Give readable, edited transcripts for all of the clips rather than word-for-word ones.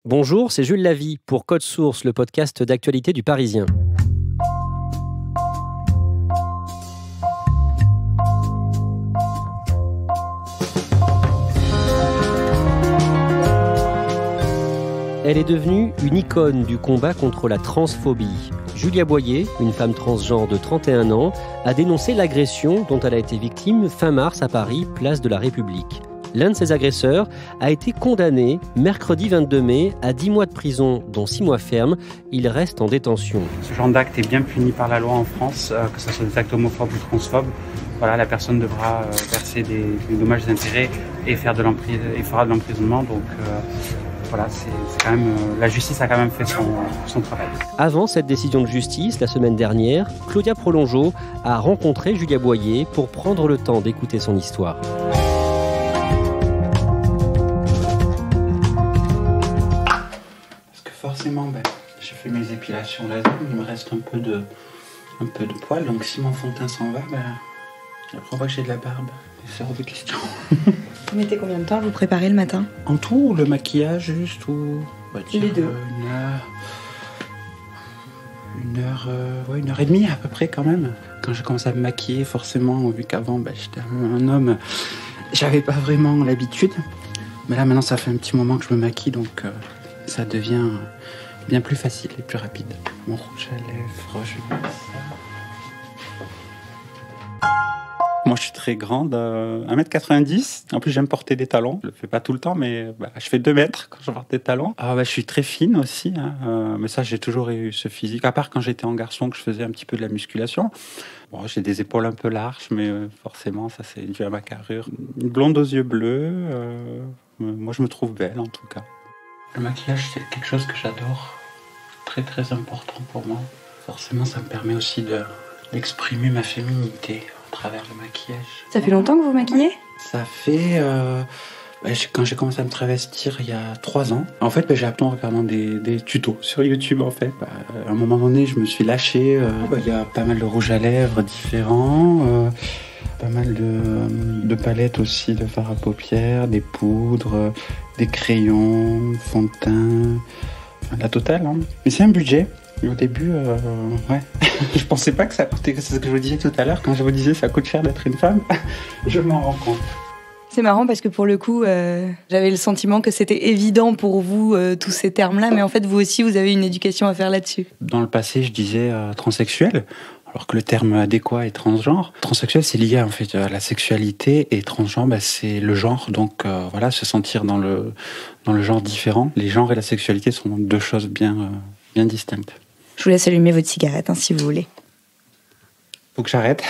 Bonjour, c'est Jules Lavie pour Code Source, le podcast d'actualité du Parisien. Elle est devenue une icône du combat contre la transphobie. Julia Boyer, une femme transgenre de 31 ans, a dénoncé l'agression dont elle a été victime fin mars à Paris, place de la République. L'un de ses agresseurs a été condamné mercredi 22 mai à 10 mois de prison, dont 6 mois fermes. Il reste en détention. Ce genre d'acte est bien puni par la loi en France, que ce soit des actes homophobes ou transphobes. Voilà, la personne devra verser des dommages et intérêts et fera de l'emprisonnement. Donc voilà, c'est quand même, la justice a quand même fait son travail. Avant cette décision de justice, la semaine dernière, Claudia Prolongeau a rencontré Julia Boyer pour prendre le temps d'écouter son histoire. Forcément, j'ai fait mes épilations laser, il me reste un peu de poils, donc si mon fond de teint s'en va, après on voit que j'ai de la barbe. C'est hors de question. Vous mettez combien de temps à vous préparer le matin? En tout, le maquillage juste ou... Les deux. Une heure et demie à peu près quand même. Quand j'ai commencé à me maquiller, forcément, vu qu'avant j'étais un homme, j'avais pas vraiment l'habitude. Mais là maintenant ça fait un petit moment que je me maquille, donc... ça devient bien plus facile et plus rapide. Mon rouge à lèvres, je vais mettre ça. Moi, je suis très grande, 1m90. En plus, j'aime porter des talons. Je le fais pas tout le temps, mais je fais 2 mètres quand je porte des talons. Je suis très fine aussi, mais ça, j'ai toujours eu ce physique. À part quand j'étais en garçon, que je faisais un petit peu de la musculation. Bon, j'ai des épaules un peu larges, mais forcément, ça, c'est dû à ma carrure. Une blonde aux yeux bleus. Moi, je me trouve belle, en tout cas. Le maquillage, c'est quelque chose que j'adore, très très important pour moi. Forcément, ça me permet aussi d'exprimer ma féminité à travers le maquillage. Ça fait longtemps que vous maquillez? Ça fait... quand j'ai commencé à me travestir il y a 3 ans, en fait, j'ai appris en regardant des tutos sur YouTube, en fait. À un moment donné, je me suis lâché. Il y a pas mal de rouges à lèvres différents. Pas mal de palettes aussi, de fard à paupières, des poudres, des crayons, fond de teint, la totale. Mais c'est un budget. Et au début, je pensais pas que ça coûtait, c'est ce que je vous disais tout à l'heure, quand je vous disais ça coûte cher d'être une femme, je m'en rends compte. C'est marrant parce que pour le coup, j'avais le sentiment que c'était évident pour vous, tous ces termes-là, mais en fait, vous aussi, vous avez une éducation à faire là-dessus. Dans le passé, je disais transsexuel. Alors que le terme adéquat est transgenre. Transsexuel, c'est lié en fait à la sexualité, et transgenre, c'est le genre. Donc se sentir dans le genre différent. Les genres et la sexualité sont 2 choses bien distinctes. Je vous laisse allumer votre cigarette si vous voulez. Faut que j'arrête.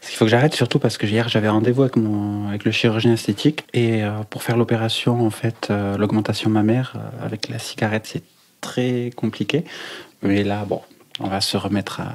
Il faut que j'arrête surtout parce que hier j'avais rendez-vous avec le chirurgien esthétique, et pour faire l'opération, en fait, l'augmentation mammaire avec la cigarette, c'est très compliqué. Mais là, on va se remettre à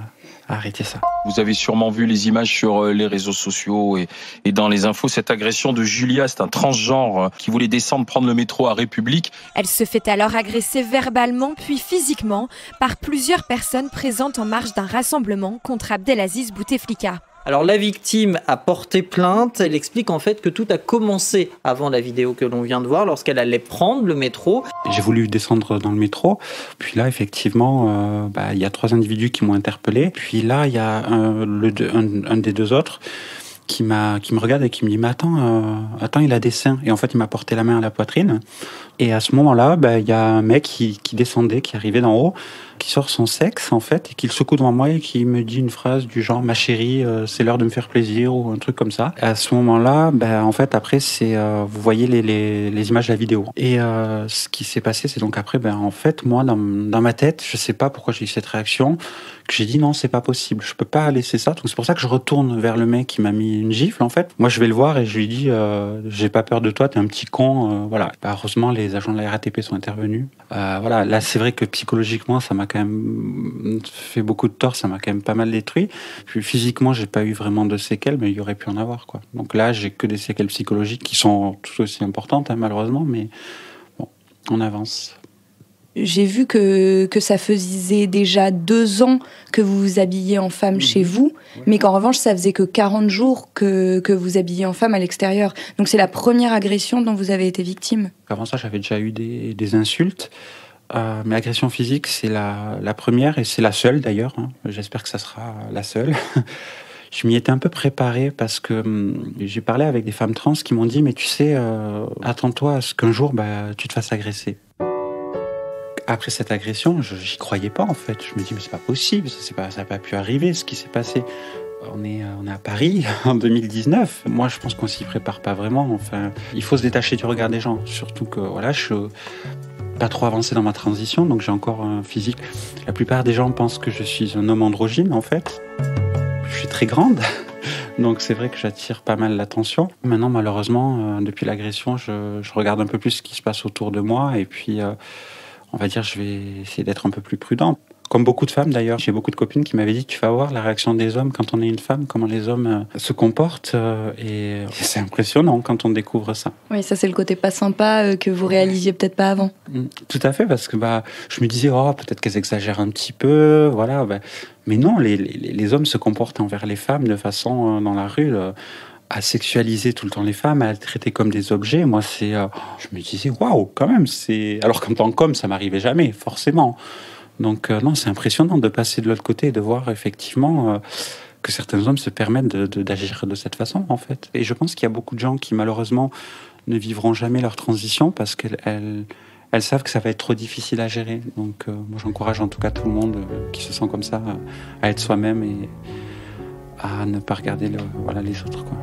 arrêter ça. Vous avez sûrement vu les images sur les réseaux sociaux et dans les infos. Cette agression de Julia, c'est un transgenre qui voulait descendre prendre le métro à République. Elle se fait alors agresser verbalement puis physiquement par plusieurs personnes présentes en marge d'un rassemblement contre Abdelaziz Bouteflika. Alors la victime a porté plainte, elle explique en fait que tout a commencé avant la vidéo que l'on vient de voir, lorsqu'elle allait prendre le métro. J'ai voulu descendre dans le métro, puis là effectivement il y a 3 individus qui m'ont interpellé, puis là il y a un des 2 autres qui me regarde et qui me dit « mais attends, il a des seins ». Et en fait il m'a porté la main à la poitrine, et à ce moment-là il y a un mec qui descendait, qui arrivait d'en haut, qui sort son sexe en fait, et qui le secoue devant moi et qui me dit une phrase du genre « ma chérie, c'est l'heure de me faire plaisir » ou un truc comme ça. Et à ce moment-là, en fait après c'est vous voyez les images de la vidéo. Et ce qui s'est passé, c'est donc après en fait moi dans ma tête, je sais pas pourquoi j'ai eu cette réaction, que j'ai dit non, c'est pas possible, je peux pas laisser ça. Donc c'est pour ça que je retourne vers le mec qui m'a mis une gifle en fait. Moi je vais le voir et je lui dis j'ai pas peur de toi, t'es un petit con, voilà. Heureusement les agents de la RATP sont intervenus. Là c'est vrai que psychologiquement ça m'a quand même fait beaucoup de tort, ça m'a quand même pas mal détruit. Puis physiquement j'ai pas eu vraiment de séquelles, mais il y aurait pu en avoir quoi. Donc là j'ai que des séquelles psychologiques qui sont tout aussi importantes malheureusement, mais bon, on avance. J'ai vu que ça faisait déjà 2 ans que vous vous habillez en femme chez vous, mais qu'en revanche, ça faisait que 40 jours que vous habillez en femme à l'extérieur. Donc c'est la première agression dont vous avez été victime. Avant ça, j'avais déjà eu des insultes. Mais l'agression physique, c'est la première et c'est la seule d'ailleurs. Hein. J'espère que ça sera la seule. Je m'y étais un peu préparé parce que j'ai parlé avec des femmes trans qui m'ont dit « Mais tu sais, attends-toi à ce qu'un jour, tu te fasses agresser. » Après cette agression, j'y croyais pas en fait. Je me dis mais c'est pas possible, ça n'a pas pu arriver ce qui s'est passé. On est à Paris en 2019. Moi, je pense qu'on s'y prépare pas vraiment. Enfin, il faut se détacher du regard des gens. Surtout que voilà, je suis pas trop avancé dans ma transition, donc j'ai encore un physique. La plupart des gens pensent que je suis un homme androgyne en fait. Je suis très grande. Donc c'est vrai que j'attire pas mal l'attention. Maintenant, malheureusement, depuis l'agression, je regarde un peu plus ce qui se passe autour de moi et puis on va dire, je vais essayer d'être un peu plus prudent. Comme beaucoup de femmes d'ailleurs, j'ai beaucoup de copines qui m'avaient dit tu vas voir la réaction des hommes quand on est une femme, comment les hommes se comportent et c'est impressionnant quand on découvre ça. Oui, ça c'est le côté pas sympa que vous réalisiez peut-être pas avant. Tout à fait, parce que je me disais peut-être qu'elles exagèrent un petit peu, voilà. Mais non, les hommes se comportent envers les femmes de façon dans la rue. À sexualiser tout le temps les femmes, à les traiter comme des objets, moi je me disais waouh quand même, alors qu'en tant qu'homme ça m'arrivait jamais forcément. Donc non, c'est impressionnant de passer de l'autre côté et de voir effectivement que certains hommes se permettent d'agir de cette façon en fait. Et je pense qu'il y a beaucoup de gens qui malheureusement ne vivront jamais leur transition parce qu'elles savent que ça va être trop difficile à gérer. Donc moi j'encourage en tout cas tout le monde qui se sent comme ça à être soi-même et à ne pas regarder les autres, quoi.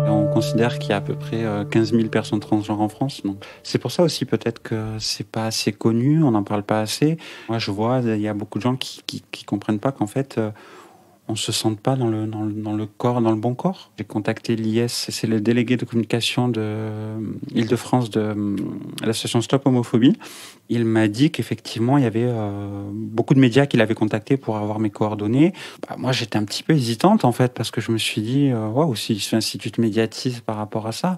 On considère qu'il y a à peu près 15 000 personnes transgenres en France. Donc c'est pour ça aussi peut-être que c'est pas assez connu, on n'en parle pas assez. Moi je vois, il y a beaucoup de gens qui comprennent pas qu'en fait on se sente pas dans le corps, dans le bon corps. J'ai contacté l'IS, c'est le délégué de communication de Île-de-France de l'association Stop Homophobie. Il m'a dit qu'effectivement, il y avait beaucoup de médias qui l'avaient contacté pour avoir mes coordonnées. Moi, j'étais un petit peu hésitante, en fait, parce que je me suis dit, waouh, si tu te médiatises par rapport à ça,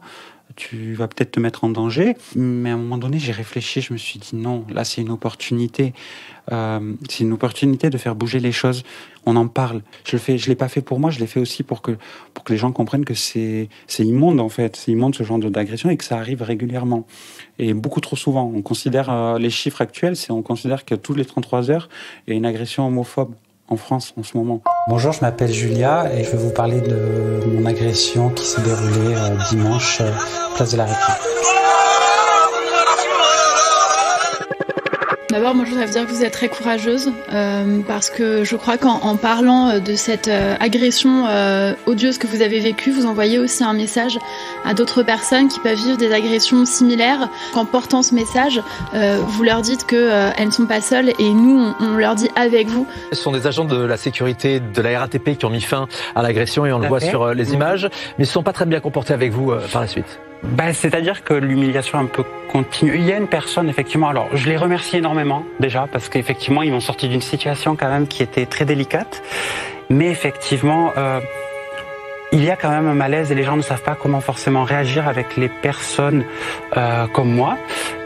tu vas peut-être te mettre en danger. Mais à un moment donné, j'ai réfléchi, je me suis dit, non, là, c'est une opportunité. C'est une opportunité de faire bouger les choses. On en parle. Je l'ai pas fait pour moi, je l'ai fait aussi pour que les gens comprennent que c'est immonde, en fait. C'est immonde, ce genre d'agression, et que ça arrive régulièrement. Et beaucoup trop souvent. On considère, les chiffres actuels, on considère que toutes les 33 heures, il y a une agression homophobe en France en ce moment. Bonjour, je m'appelle Julia et je vais vous parler de mon agression qui s'est déroulée dimanche, place de la République. D'abord, moi je voudrais vous dire que vous êtes très courageuse parce que je crois qu'en parlant de cette agression odieuse que vous avez vécue, vous envoyez aussi un message à d'autres personnes qui peuvent vivre des agressions similaires. En portant ce message, vous leur dites qu'elles ne sont pas seules et nous, on leur dit avec vous. Ce sont des agents de la sécurité de la RATP qui ont mis fin à l'agression et on le voit sur les images, mais ils ne se sont pas très bien comportés avec vous par la suite. C'est-à-dire que l'humiliation un peu continue. Il y a une personne, effectivement, alors je les remercie énormément déjà, parce qu'effectivement ils m'ont sorti d'une situation quand même qui était très délicate, mais effectivement il y a quand même un malaise et les gens ne savent pas comment forcément réagir avec les personnes comme moi,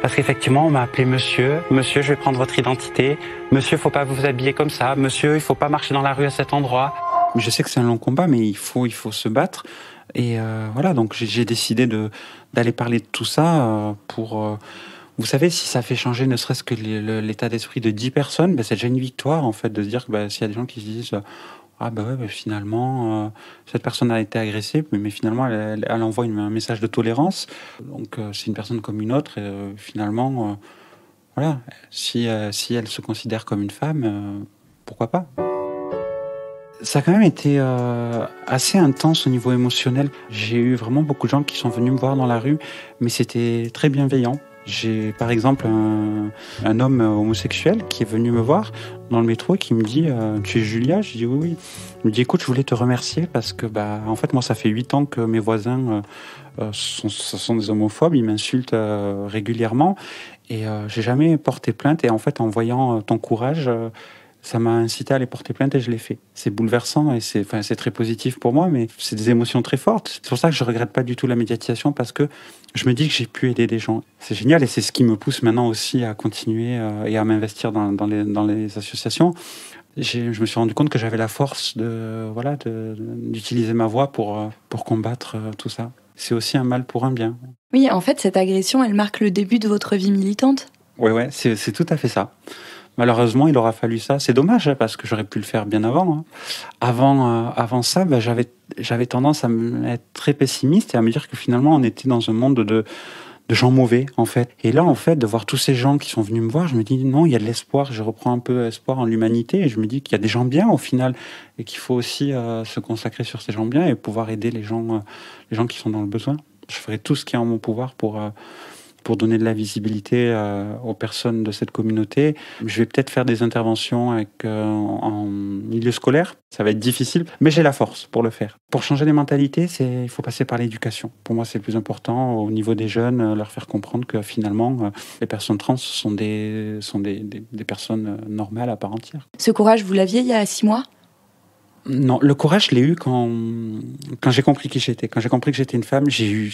parce qu'effectivement on m'a appelé monsieur, je vais prendre votre identité, monsieur, faut pas vous habiller comme ça, monsieur, il faut pas marcher dans la rue à cet endroit. Je sais que c'est un long combat, mais il faut se battre. Et voilà, donc j'ai décidé d'aller parler de tout ça pour... vous savez, si ça fait changer ne serait-ce que l'état d'esprit de 10 personnes, c'est déjà une victoire, en fait, de se dire que s'il y a des gens qui se disent finalement, cette personne a été agressée, mais finalement, elle envoie un message de tolérance. Donc, c'est une personne comme une autre, et finalement, voilà, si elle se considère comme une femme, pourquoi pas ? Ça a quand même été assez intense au niveau émotionnel. J'ai eu vraiment beaucoup de gens qui sont venus me voir dans la rue, mais c'était très bienveillant. J'ai par exemple un homme homosexuel qui est venu me voir dans le métro et qui me dit « Tu es Julia ?» Je dis « Oui. » Il me dit « Écoute, je voulais te remercier parce que en fait, moi, ça fait 8 ans que mes voisins ce sont des homophobes, ils m'insultent régulièrement et j'ai jamais porté plainte. Et en fait, en voyant ton courage... Ça m'a incité à aller porter plainte et je l'ai fait. C'est bouleversant et c'est très positif pour moi, mais c'est des émotions très fortes. C'est pour ça que je regrette pas du tout la médiatisation, parce que je me dis que j'ai pu aider des gens. C'est génial et c'est ce qui me pousse maintenant aussi à continuer et à m'investir dans les associations. Je me suis rendu compte que j'avais la force d'utiliser ma voix pour combattre tout ça. C'est aussi un mal pour un bien. Oui, en fait, cette agression, elle marque le début de votre vie militante. Oui, c'est tout à fait ça. Malheureusement, il aura fallu ça. C'est dommage, parce que j'aurais pu le faire bien avant. Hein. Avant ça, j'avais tendance à être très pessimiste et à me dire que finalement, on était dans un monde de gens mauvais, en fait. Et là, en fait, de voir tous ces gens qui sont venus me voir, je me dis non, il y a de l'espoir. Je reprends un peu espoir en l'humanité et je me dis qu'il y a des gens bien au final et qu'il faut aussi se consacrer sur ces gens bien et pouvoir aider les gens qui sont dans le besoin. Je ferai tout ce qui est en mon pouvoir pour donner de la visibilité aux personnes de cette communauté. Je vais peut-être faire des interventions en milieu scolaire. Ça va être difficile, mais j'ai la force pour le faire. Pour changer les mentalités, il faut passer par l'éducation. Pour moi, c'est le plus important au niveau des jeunes, leur faire comprendre que finalement, les personnes trans sont des personnes normales à part entière. Ce courage, vous l'aviez il y a 6 mois ? Non, le courage, je l'ai eu quand j'ai compris qui j'étais. Quand j'ai compris que j'étais une femme, j'ai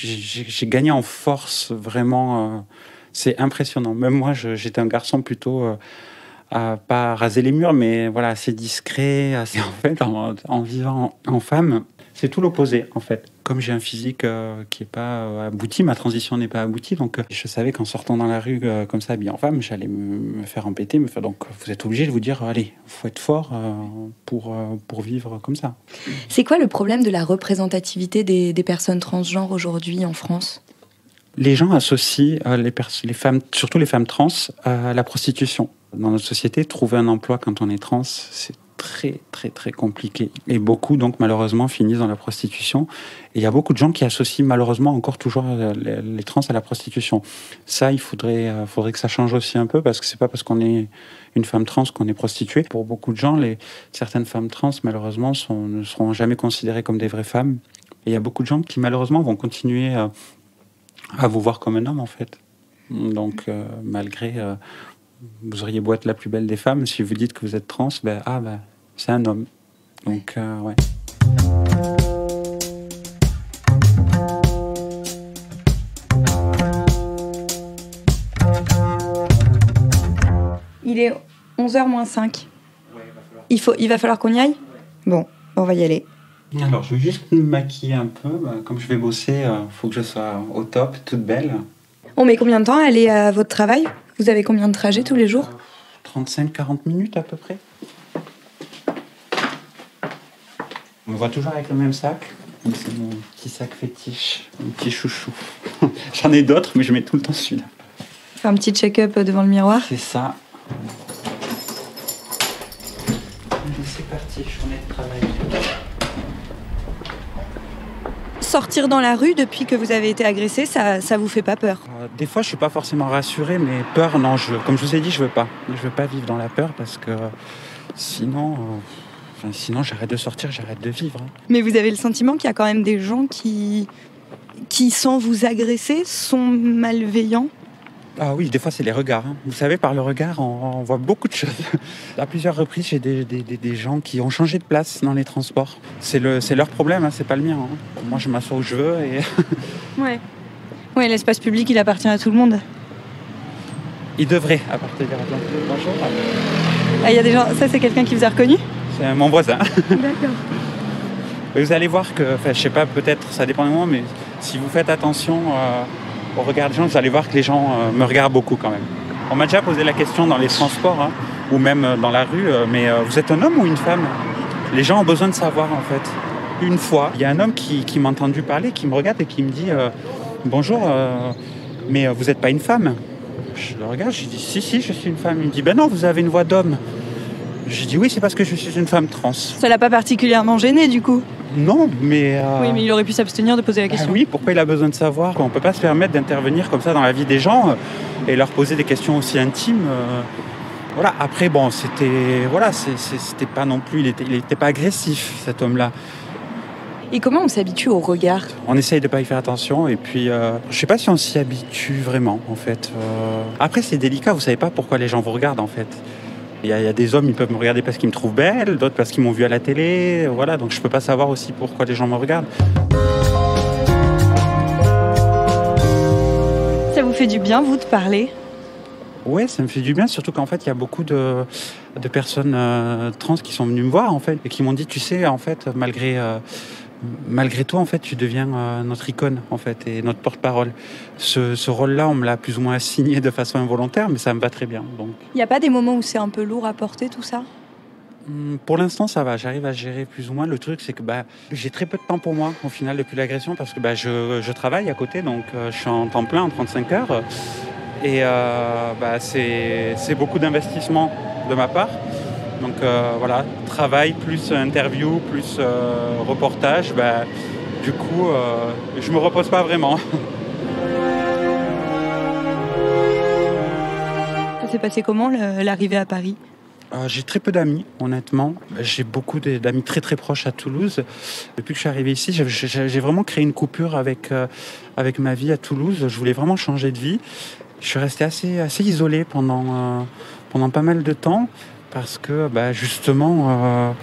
gagné en force, vraiment. C'est impressionnant. Même moi, j'étais un garçon plutôt à pas raser les murs, mais voilà, assez discret. En fait, en vivant en femme, c'est tout l'opposé, en fait. Comme j'ai un physique qui n'est pas abouti, ma transition n'est pas aboutie, donc je savais qu'en sortant dans la rue comme ça, habillé en femme, j'allais me faire embêter. Donc vous êtes obligé de vous dire, allez, il faut être fort pour vivre comme ça. C'est quoi le problème de la représentativité des personnes transgenres aujourd'hui en France ? Les gens associent les femmes, surtout les femmes trans, à la prostitution. Dans notre société, trouver un emploi quand on est trans, c'est très, très, très compliqué. Et beaucoup, donc, malheureusement, finissent dans la prostitution. Et il y a beaucoup de gens qui associent, malheureusement, encore toujours les trans à la prostitution. Ça, il faudrait que ça change aussi un peu, parce que c'est pas parce qu'on est une femme trans qu'on est prostituée. Pour beaucoup de gens, certaines femmes trans, malheureusement, ne seront jamais considérées comme des vraies femmes. Et il y a beaucoup de gens qui, malheureusement, vont continuer à vous voir comme un homme, en fait. Donc, malgré... vous auriez beau être la plus belle des femmes, si vous dites que vous êtes trans, c'est un homme. Donc, ouais. Il est 11h moins 5. Il va falloir qu'on y aille ? Bon, on va y aller. Alors, je vais juste me maquiller un peu. Comme je vais bosser, il faut que je sois au top, toute belle. On met combien de temps à aller à votre travail ? Vous avez combien de trajets tous les jours ? 35-40 minutes à peu près. On me voit toujours avec le même sac. C'est mon petit sac fétiche, mon petit chouchou. J'en ai d'autres, mais je mets tout le temps celui-là. Faire un petit check-up devant le miroir ? C'est ça. C'est parti, journée de travail. Sortir dans la rue depuis que vous avez été agressé, ça vous fait pas peur ? Des fois, je suis pas forcément rassuré, mais peur, non. Comme je vous ai dit, je veux pas. Je veux pas vivre dans la peur parce que sinon j'arrête de sortir, j'arrête de vivre. Mais vous avez le sentiment qu'il y a quand même des gens qui sans vous agresser, sont malveillants ? Ah oui, des fois, c'est les regards. Vous savez, par le regard, on voit beaucoup de choses. À plusieurs reprises, j'ai des gens qui ont changé de place dans les transports. C'est leur problème, c'est pas le mien. Moi, je m'assois où je veux et... Ouais, l'espace public, il appartient à tout le monde. Il devrait appartenir à tout le monde. Bonjour. Il y a des gens... Ça, c'est quelqu'un qui vous a reconnu ? C'est mon voisin. D'accord. Vous allez voir que, je sais pas, peut-être, ça dépend de moi, mais si vous faites attention au regard des gens, vous allez voir que les gens me regardent beaucoup quand même. On m'a déjà posé la question dans les transports, ou même dans la rue, mais vous êtes un homme ou une femme ? Les gens ont besoin de savoir, en fait. Une fois, il y a un homme qui m'a entendu parler, qui me regarde et qui me dit « Bonjour, mais vous n'êtes pas une femme ?» Je le regarde, je dis « Si, je suis une femme. » Il me dit « Ben non, vous avez une voix d'homme. » Je dis « Oui, c'est parce que je suis une femme trans. » Ça l'a pas particulièrement gêné, du coup ? Non, mais... Oui, mais il aurait pu s'abstenir de poser la question. Oui, pourquoi il a besoin de savoir ? On ne peut pas se permettre d'intervenir comme ça dans la vie des gens et leur poser des questions aussi intimes. Voilà. Après, bon, c'était pas non plus... Il était pas agressif, cet homme-là. Et comment on s'habitue au regard ? On essaye de pas y faire attention et puis je sais pas si on s'y habitue vraiment, en fait. Après, c'est délicat, vous savez pas pourquoi les gens vous regardent, en fait. Il y a des hommes, ils peuvent me regarder parce qu'ils me trouvent belle, d'autres parce qu'ils m'ont vu à la télé. Voilà, donc je peux pas savoir aussi pourquoi les gens me regardent. Ça vous fait du bien, vous, de parler ? Ouais, ça me fait du bien, surtout qu'en fait, il y a beaucoup de personnes trans qui sont venues me voir, en fait, et qui m'ont dit, tu sais, en fait, malgré toi, en fait, tu deviens notre icône, en fait, et notre porte-parole. Ce rôle-là, on me l'a plus ou moins assigné de façon involontaire, mais ça me va très bien. Donc. Il n'y a pas des moments où c'est un peu lourd à porter, tout ça ? Pour l'instant, ça va. J'arrive à gérer plus ou moins. Le truc, c'est que j'ai très peu de temps pour moi, au final, depuis l'agression, parce que je travaille à côté, donc je suis en temps plein, en 35 heures. Et c'est beaucoup d'investissement de ma part. Donc voilà, travail plus interview plus reportage. Du coup, je me repose pas vraiment. Ça s'est passé comment l'arrivée à Paris ? J'ai très peu d'amis, honnêtement. J'ai beaucoup d'amis très très proches à Toulouse. Depuis que je suis arrivé ici, j'ai vraiment créé une coupure avec ma vie à Toulouse. Je voulais vraiment changer de vie. Je suis resté assez isolé pendant pas mal de temps parce que justement,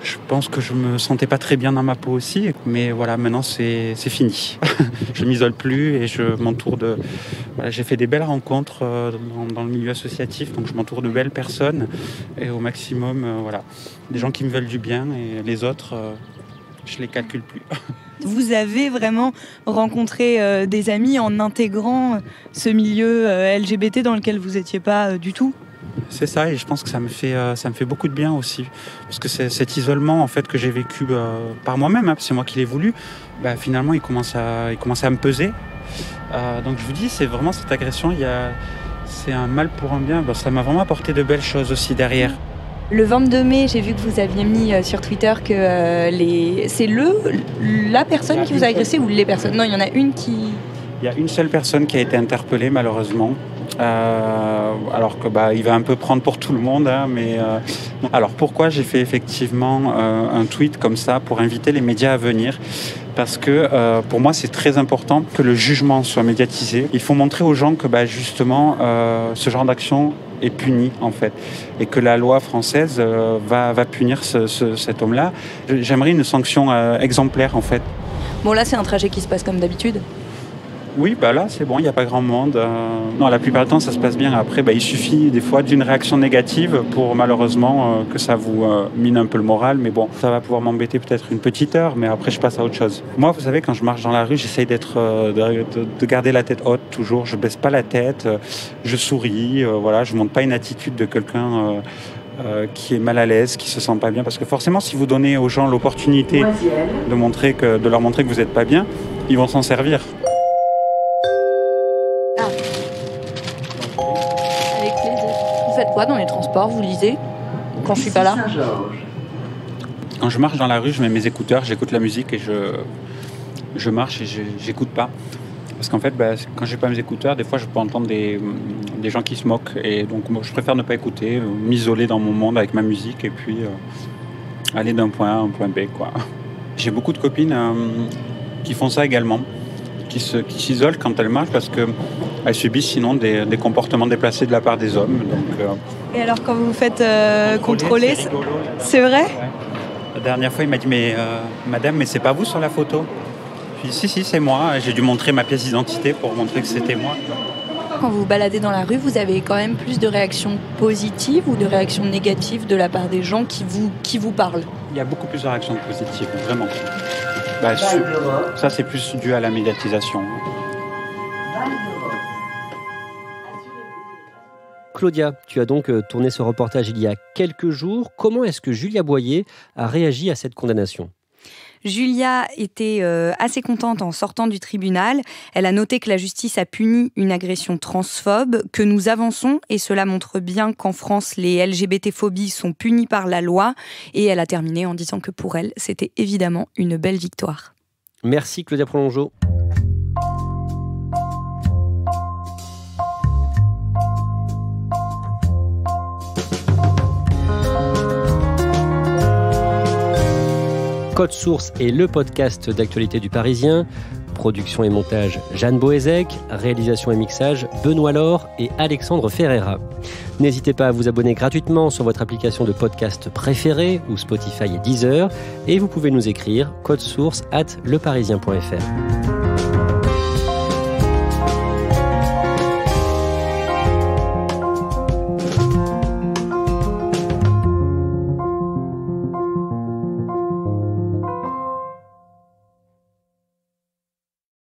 je pense que je me sentais pas très bien dans ma peau aussi. Mais voilà, maintenant c'est fini. Je m'isole plus et je m'entoure de... Voilà, j'ai fait des belles rencontres dans le milieu associatif, donc je m'entoure de belles personnes et au maximum, des gens qui me veulent du bien et les autres, je les calcule plus. Vous avez vraiment rencontré des amis en intégrant ce milieu LGBT dans lequel vous n'étiez pas du tout ? C'est ça, et je pense que ça me fait beaucoup de bien aussi. Parce que cet isolement en fait, que j'ai vécu par moi-même, c'est moi qui l'ai voulu, finalement il commence à me peser. Donc je vous dis, c'est vraiment cette agression, c'est un mal pour un bien. Ça m'a vraiment apporté de belles choses aussi derrière. Le 22 mai, j'ai vu que vous aviez mis sur Twitter que c'est la personne qui vous a agressé ou les personnes ? Non, il y en a une qui... Il y a une seule personne qui a été interpellée malheureusement. Alors que il va un peu prendre pour tout le monde, mais alors pourquoi j'ai fait effectivement un tweet comme ça pour inviter les médias à venir ? Parce que pour moi c'est très important que le jugement soit médiatisé. Il faut montrer aux gens que justement ce genre d'action est puni en fait et que la loi française va punir cet homme-là. J'aimerais une sanction exemplaire en fait. Bon là c'est un trajet qui se passe comme d'habitude. Oui, là, c'est bon, il n'y a pas grand monde. Non, la plupart du temps, ça se passe bien. Après, il suffit des fois d'une réaction négative pour malheureusement que ça vous mine un peu le moral. Mais bon, ça va pouvoir m'embêter peut-être une petite heure, mais après, je passe à autre chose. Moi, vous savez, quand je marche dans la rue, j'essaye de garder la tête haute toujours. Je baisse pas la tête, je souris. Je ne montre pas une attitude de quelqu'un... qui est mal à l'aise, qui se sent pas bien, parce que forcément si vous donnez aux gens l'opportunité de leur montrer que vous n'êtes pas bien, ils vont s'en servir. Avec plaisir. Vous faites quoi dans les transports ? Vous lisez quand je suis pas là ? Quand je marche dans la rue, je mets mes écouteurs, j'écoute la musique et je marche et j'écoute pas. Parce qu'en fait, quand j'ai pas mes écouteurs, des fois je peux entendre des gens qui se moquent. Et donc moi, je préfère ne pas écouter, m'isoler dans mon monde avec ma musique et puis aller d'un point A à un point B, quoi. J'ai beaucoup de copines qui font ça également, qui s'isolent quand elles marchent parce qu'elles subissent sinon des comportements déplacés de la part des hommes. Donc, et alors quand vous vous faites contrôler, c'est vrai ? Ouais. La dernière fois, il m'a dit madame, mais c'est pas vous sur la photo ? Si, c'est moi. J'ai dû montrer ma pièce d'identité pour montrer que c'était moi. Quand vous vous baladez dans la rue, vous avez quand même plus de réactions positives ou de réactions négatives de la part des gens qui vous parlent ? Il y a beaucoup plus de réactions positives, vraiment. Ça, c'est plus dû à la médiatisation. Claudia, tu as donc tourné ce reportage il y a quelques jours. Comment est-ce que Julia Boyer a réagi à cette condamnation ? Julia était assez contente en sortant du tribunal. Elle a noté que la justice a puni une agression transphobe, que nous avançons et cela montre bien qu'en France, les LGBT-phobies sont punies par la loi. Et elle a terminé en disant que pour elle, c'était évidemment une belle victoire. Merci Claudia Prolongeau. Code Source est le podcast d'actualité du Parisien. Production et montage Jeanne Boézek, réalisation et mixage Benoît Laure et Alexandre Ferreira. N'hésitez pas à vous abonner gratuitement sur votre application de podcast préférée ou Spotify et Deezer, et vous pouvez nous écrire codesource@leparisien.fr.